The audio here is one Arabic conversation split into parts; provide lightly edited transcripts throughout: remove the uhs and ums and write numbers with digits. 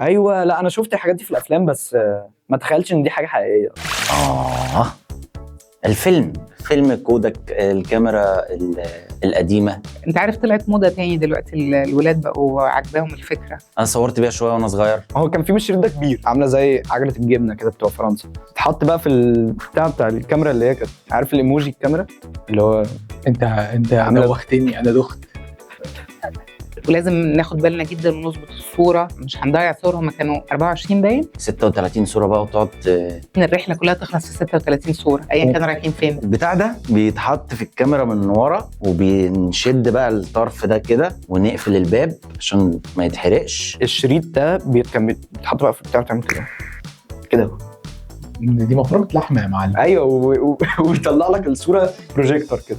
ايوه، لا انا شفت الحاجات دي في الافلام بس ما تخيلتش ان دي حاجه حقيقيه. فيلم كوداك، الكاميرا القديمه. انت عارف طلعت موضه تاني دلوقتي، الولاد بقوا عاجباهم الفكره. انا صورت بيها شويه وانا صغير. هو كان في مش الشريط ده كبير، عامله زي عجله الجبنه كده بتوع فرنسا، اتحط بقى في بتاع الكاميرا اللي هي كانت، عارف الايموجي الكاميرا اللي هو انت دوختني، انا دخت. ولازم ناخد بالنا جدا ونظبط الصوره، مش هنضيع صور. هما كانوا 24 باين، 36 صوره بقى، وتقعد ان الرحله كلها تخلص في 36 صوره ايا كانوا رايحين فين. البتاع ده بيتحط في الكاميرا من ورا، وبنشد بقى الطرف ده كده ونقفل الباب عشان ما يتحرقش. الشريط ده كان بيتحط بقى في بتاع بتعمل كده دي مفرمه لحمه يا معلم. ايوه ويطلع لك الصوره بروجيكتور كده.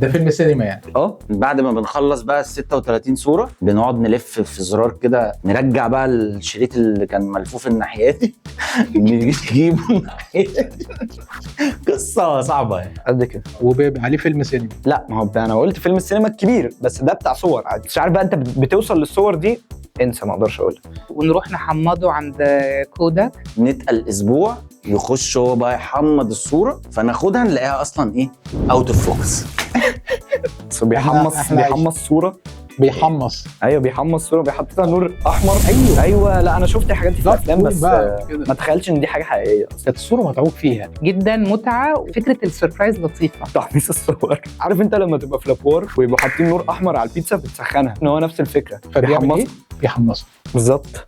ده فيلم سينما يعني. بعد ما بنخلص بقى ال 36 صوره بنقعد نلف في زرار كده، نرجع بقى الشريط اللي كان ملفوف الناحيه دي نجيبه الناحيه دي. قصه صعبه يعني قد كده، وبيبقى عليه فيلم سينما. لا ما هو انا قلت فيلم السينما الكبير، بس ده بتاع صور عادي. مش عارف بقى انت بتوصل للصور دي، انسى، ما اقدرش اقول. ونروح نحمضه عند كوداك، نتقل اسبوع، يخش هو بقى يحمض الصوره، فناخدها نلاقيها اصلا ايه، اوت اوف فوكس. بيحمص صوره، بيحمص. ايوه بيحمص صوره، بيحط لها نور احمر. ايوه لا انا شفت الحاجات دي في الافلام بس ما تخيلتش ان دي حاجه حقيقيه. كانت الصوره متعوب فيها جدا متعه، وفكره السربرايز لطيفه. تحميص الصور، عارف انت لما تبقى في لابوار ويبقوا حاطين نور احمر على البيتزا بتسخنها، ان هو نفس الفكره. بيحمصها بالظبط.